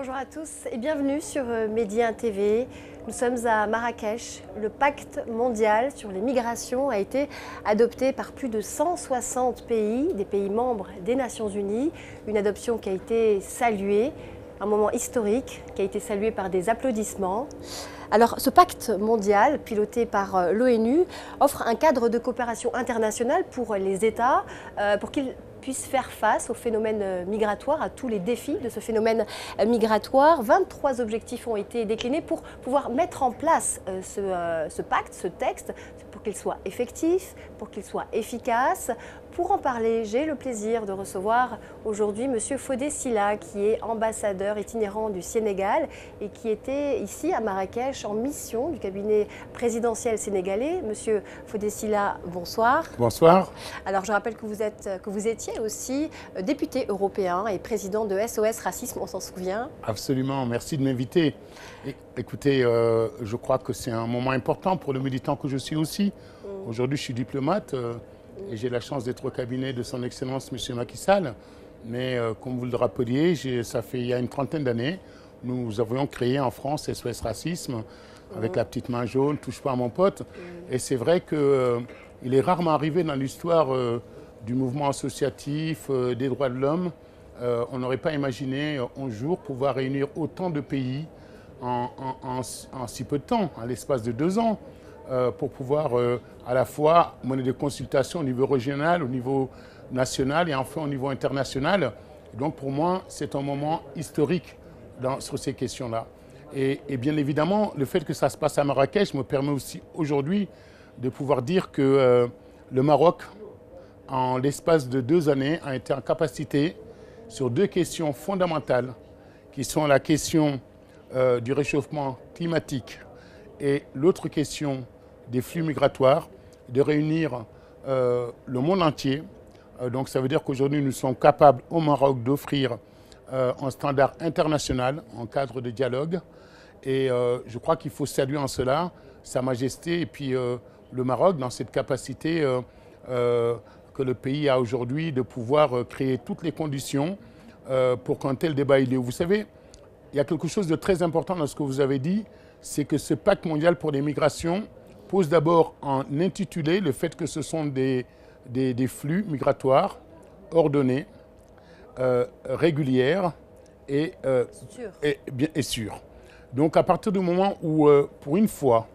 Bonjour à tous et bienvenue sur Medi 1 TV. Nous sommes à Marrakech. Le pacte mondial sur les migrations a été adopté par plus de 160 pays, des pays membres des Nations Unies. Une adoption qui a été saluée, un moment historique qui a été salué par des applaudissements. Alors, ce pacte mondial, piloté par l'ONU, offre un cadre de coopération internationale pour les États, pour qu'ils puissent faire face au phénomène migratoire, à tous les défis de ce phénomène migratoire. 23 objectifs ont été déclinés pour pouvoir mettre en place ce pacte, ce texte, pour qu'il soit effectif, pour qu'il soit efficace. Pour en parler, j'ai le plaisir de recevoir aujourd'hui M. Fodé Sylla, qui est ambassadeur itinérant du Sénégal et qui était ici à Marrakech en mission du cabinet présidentiel sénégalais. M. Fodé Sylla, bonsoir. Bonsoir. Alors je rappelle que vous étiez aussi député européen et président de SOS Racisme, on s'en souvient. Absolument, merci de m'inviter. Écoutez, je crois que c'est un moment important pour le militant que je suis aussi. Aujourd'hui, je suis diplomate. Et j'ai la chance d'être au cabinet de son Excellence M. Macky Sall. Mais comme vous le rappeliez, ça fait il y a une trentaine d'années, nous avions créé en France SOS Racisme avec la petite main jaune, touche pas à mon pote. Et c'est vrai qu'il est rarement arrivé dans l'histoire du mouvement associatif, des droits de l'homme. On n'aurait pas imaginé un jour pouvoir réunir autant de pays en si peu de temps, à l'espace de 2 ans. Pour pouvoir à la fois mener des consultations au niveau régional, au niveau national et enfin au niveau international. Et donc pour moi, c'est un moment historique sur ces questions-là. Et bien évidemment, le fait que ça se passe à Marrakech me permet aussi aujourd'hui de pouvoir dire que le Maroc, en l'espace de 2 années, a été en capacité sur 2 questions fondamentales, qui sont la question du réchauffement climatique et l'autre question des flux migratoires, de réunir le monde entier. Donc ça veut dire qu'aujourd'hui, nous sommes capables au Maroc d'offrir un standard international en cadre de dialogue. Et je crois qu'il faut saluer en cela Sa Majesté et puis le Maroc dans cette capacité que le pays a aujourd'hui de pouvoir créer toutes les conditions pour qu'un tel débat ait lieu. Vous savez, il y a quelque chose de très important dans ce que vous avez dit, c'est que ce pacte mondial pour les migrations pose d'abord en intitulé le fait que ce sont des flux migratoires ordonnés, régulières et sûrs. Donc à partir du moment où, pour une fois,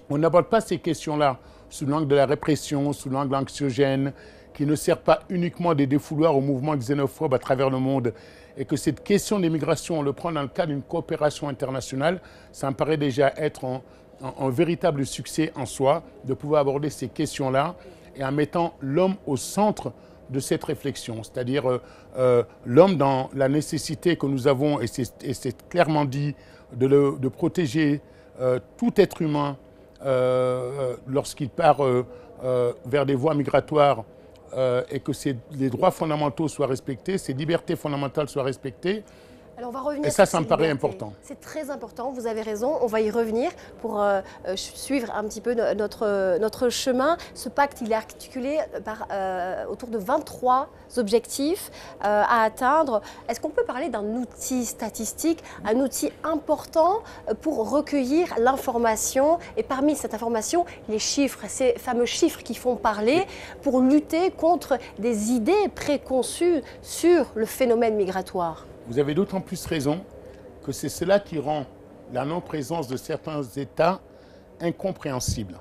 on n'aborde pas ces questions-là sous l'angle de la répression, sous l'angle anxiogène, qui ne sert pas uniquement des défouloirs au mouvement xénophobe à travers le monde, et que cette question des migrations, on le prend dans le cadre d'une coopération internationale, ça me paraît déjà être un véritable succès en soi, de pouvoir aborder ces questions-là et en mettant l'homme au centre de cette réflexion, c'est-à-dire l'homme dans la nécessité que nous avons, et c'est clairement dit, de protéger tout être humain lorsqu'il part vers des voies migratoires et que les droits fondamentaux soient respectés, ces libertés fondamentales soient respectées. Alors on va revenir et ça me paraît important. C'est très important, vous avez raison, on va y revenir pour suivre un petit peu notre chemin. Ce pacte, il est articulé autour de 23 objectifs à atteindre. Est-ce qu'on peut parler d'un outil statistique, un outil important pour recueillir l'information et parmi cette information, les chiffres, ces fameux chiffres qui font parler pour lutter contre des idées préconçues sur le phénomène migratoire? Vous avez d'autant plus raison que c'est cela qui rend la non-présence de certains États incompréhensible.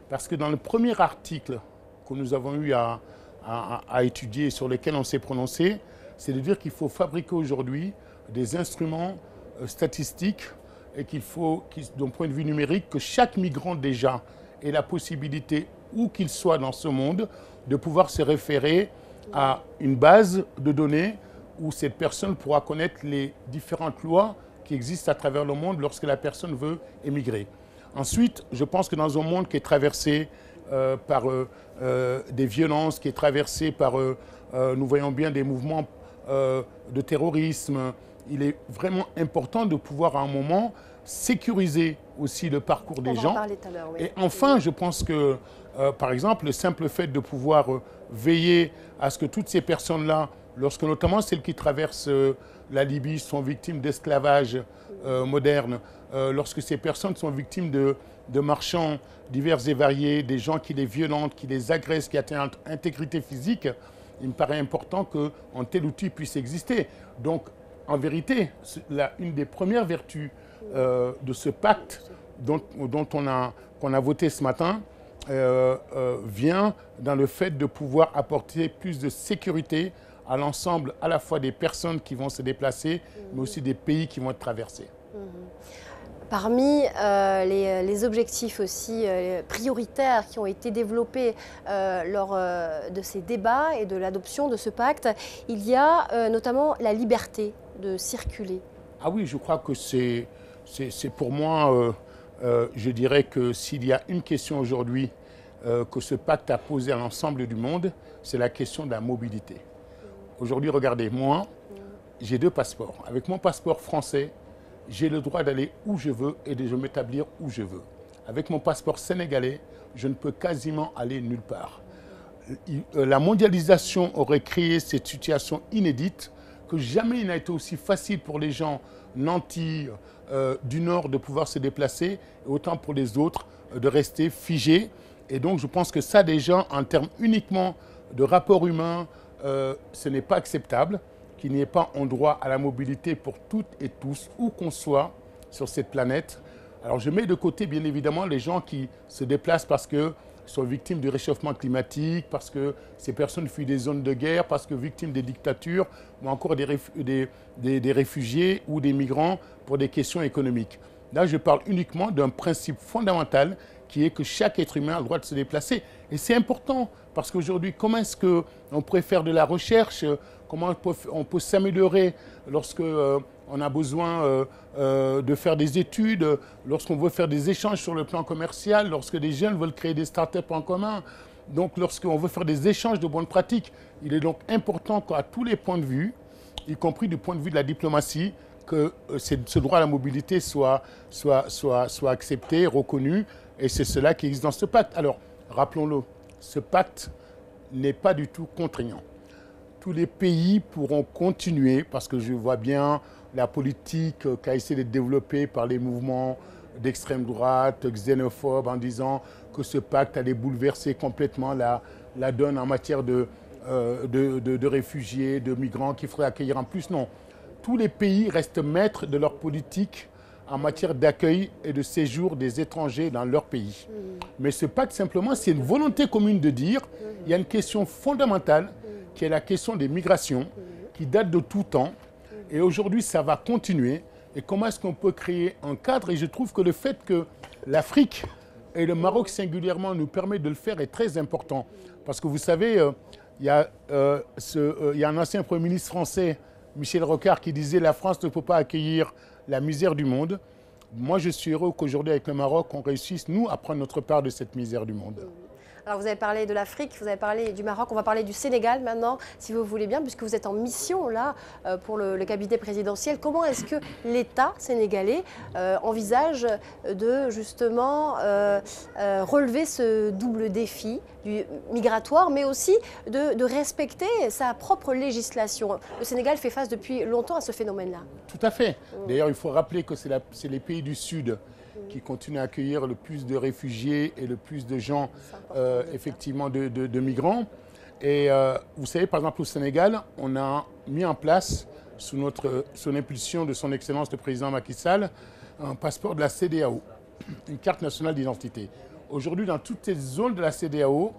Parce que dans le premier article que nous avons eu à étudier, sur lequel on s'est prononcé, c'est de dire qu'il faut fabriquer aujourd'hui des instruments statistiques et qu'il faut, d'un point de vue numérique, que chaque migrant déjà ait la possibilité, où qu'il soit dans ce monde, de pouvoir se référer à une base de données où cette personne pourra connaître les différentes lois qui existent à travers le monde lorsque la personne veut émigrer. Ensuite, je pense que dans un monde qui est traversé par des violences, qui est traversé par, nous voyons bien, des mouvements de terrorisme, il est vraiment important de pouvoir à un moment sécuriser aussi le parcours des gens. Oui. Et enfin, je pense que, par exemple, le simple fait de pouvoir veiller à ce que toutes ces personnes-là, lorsque notamment celles qui traversent la Libye sont victimes d'esclavage moderne, lorsque ces personnes sont victimes de marchands divers et variés, des gens qui les violentent, qui les agressent, qui atteignent l'intégrité physique, il me paraît important qu'un tel outil puisse exister. Donc, en vérité, une des premières vertus de ce pacte dont qu'on a voté ce matin vient dans le fait de pouvoir apporter plus de sécurité à l'ensemble à la fois des personnes qui vont se déplacer, mais aussi des pays qui vont être traversés. Parmi les objectifs aussi prioritaires qui ont été développés lors de ces débats et de l'adoption de ce pacte, il y a notamment la liberté de circuler. Ah oui, je crois que c'est pour moi, je dirais que s'il y a une question aujourd'hui que ce pacte a posée à l'ensemble du monde, c'est la question de la mobilité. Aujourd'hui, regardez, moi, j'ai 2 passeports. Avec mon passeport français, j'ai le droit d'aller où je veux et de m'établir où je veux. Avec mon passeport sénégalais, je ne peux quasiment aller nulle part. La mondialisation aurait créé cette situation inédite que jamais il n'a été aussi facile pour les gens nantis du Nord de pouvoir se déplacer, et autant pour les autres de rester figés. Et donc je pense que ça déjà, en termes uniquement de rapport humain, ce n'est pas acceptable qu'il n'y ait pas un droit à la mobilité pour toutes et tous, où qu'on soit sur cette planète. Alors je mets de côté bien évidemment les gens qui se déplacent parce qu'ils sont victimes du réchauffement climatique, parce que ces personnes fuient des zones de guerre, parce que victimes des dictatures, ou encore des réfugiés ou des migrants pour des questions économiques. Là, je parle uniquement d'un principe fondamental qui est que chaque être humain a le droit de se déplacer. Et c'est important, parce qu'aujourd'hui, comment est-ce qu'on pourrait faire de la recherche, comment on peut s'améliorer lorsque on a besoin de faire des études, lorsqu'on veut faire des échanges sur le plan commercial, lorsque des jeunes veulent créer des startups en commun, donc lorsqu'on veut faire des échanges de bonnes pratiques. Il est donc important qu'à tous les points de vue, y compris du point de vue de la diplomatie, que ce droit à la mobilité soit accepté, reconnu, et c'est cela qui existe dans ce pacte. Alors, rappelons-le, ce pacte n'est pas du tout contraignant. Tous les pays pourront continuer, parce que je vois bien la politique qu'a essayé de développer par les mouvements d'extrême droite, xénophobes, en disant que ce pacte allait bouleverser complètement la donne en matière de réfugiés, de migrants qu'il faudrait accueillir en plus. Non, tous les pays restent maîtres de leur politique en matière d'accueil et de séjour des étrangers dans leur pays. Mais ce pacte, simplement, c'est une volonté commune de dire il y a une question fondamentale qui est la question des migrations, qui date de tout temps. Et aujourd'hui, ça va continuer. Et comment est-ce qu'on peut créer un cadre? Et je trouve que le fait que l'Afrique et le Maroc singulièrement nous permettent de le faire est très important. Parce que vous savez, il y a un ancien Premier ministre français, Michel Rocard, qui disait « La France ne peut pas accueillir la misère du monde ». Moi, je suis heureux qu'aujourd'hui, avec le Maroc, on réussisse, nous, à prendre notre part de cette misère du monde. Alors vous avez parlé de l'Afrique, vous avez parlé du Maroc, on va parler du Sénégal maintenant, si vous voulez bien, puisque vous êtes en mission là pour le cabinet présidentiel. Comment est-ce que l'État sénégalais envisage de justement relever ce double défi du migratoire, mais aussi de respecter sa propre législation? Le Sénégal fait face depuis longtemps à ce phénomène-là. Tout à fait. D'ailleurs, il faut rappeler que c'est les pays du Sud qui continuent à accueillir le plus de réfugiés et le plus de gens, effectivement, de migrants. Et vous savez, par exemple, au Sénégal, on a mis en place, sous l'impulsion de son Excellence le Président Macky Sall, un passeport de la CEDEAO, une carte nationale d'identité. Aujourd'hui, dans toutes ces zones de la CEDEAO,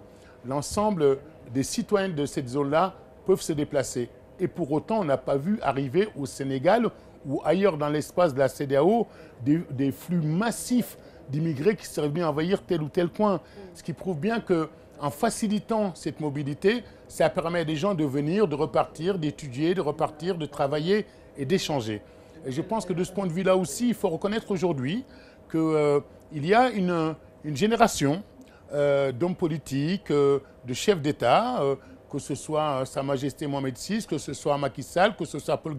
l'ensemble des citoyens de cette zone-là peuvent se déplacer. Et pour autant, on n'a pas vu arriver au Sénégal ou ailleurs dans l'espace de la CEDEAO des flux massifs d'immigrés qui seraient venus envahir tel ou tel coin. Ce qui prouve bien qu'en facilitant cette mobilité, ça permet à des gens de venir, de repartir, d'étudier, de repartir, de travailler et d'échanger. Et je pense que de ce point de vue-là aussi, il faut reconnaître aujourd'hui qu'il y a une génération d'hommes politiques, de chefs d'État, que ce soit Sa Majesté Mohamed VI, que ce soit Macky Sall, que ce soit Paul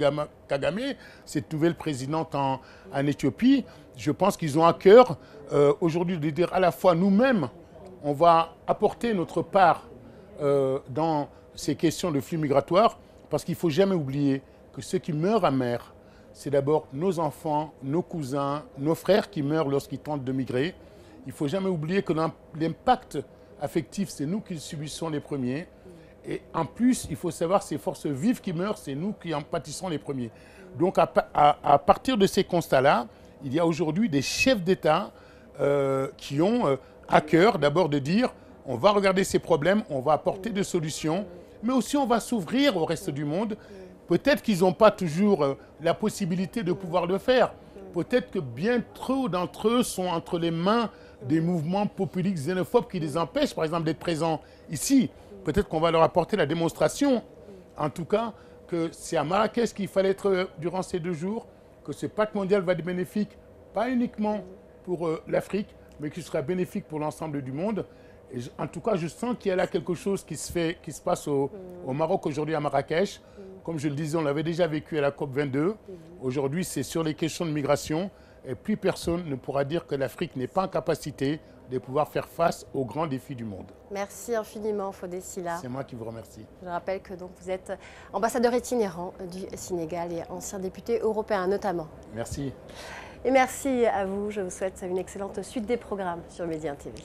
Kagame, cette nouvelle présidente en Éthiopie. Je pense qu'ils ont à cœur aujourd'hui de dire à la fois nous-mêmes, on va apporter notre part dans ces questions de flux migratoires, Parce qu'il ne faut jamais oublier que ceux qui meurent à mer, c'est d'abord nos enfants, nos cousins, nos frères qui meurent lorsqu'ils tentent de migrer. Il ne faut jamais oublier que l'impact affectif, c'est nous qui le subissons les premiers. Et en plus, il faut savoir ces forces vives qui meurent, c'est nous qui en pâtissons les premiers. Donc à partir de ces constats-là, il y a aujourd'hui des chefs d'État qui ont à cœur d'abord de dire on va regarder ces problèmes, on va apporter des solutions, mais aussi on va s'ouvrir au reste du monde. Peut-être qu'ils n'ont pas toujours la possibilité de pouvoir le faire. Peut-être que bien trop d'entre eux sont entre les mains des mouvements populistes xénophobes qui les empêchent, par exemple, d'être présents ici. Peut-être qu'on va leur apporter la démonstration, en tout cas, que c'est à Marrakech qu'il fallait être durant ces 2 jours, que ce pacte mondial va être bénéfique, pas uniquement pour l'Afrique, mais qui sera bénéfique pour l'ensemble du monde. Et en tout cas, je sens qu'il y a là quelque chose qui se passe au Maroc aujourd'hui à Marrakech. Comme je le disais, on l'avait déjà vécu à la COP22. Aujourd'hui, c'est sur les questions de migration. Et plus personne ne pourra dire que l'Afrique n'est pas en capacité de pouvoir faire face aux grands défis du monde. Merci infiniment, Fodé Sila. C'est moi qui vous remercie. Je rappelle que donc, vous êtes ambassadeur itinérant du Sénégal et ancien député européen notamment. Merci. Et merci à vous. Je vous souhaite une excellente suite des programmes sur Média TV.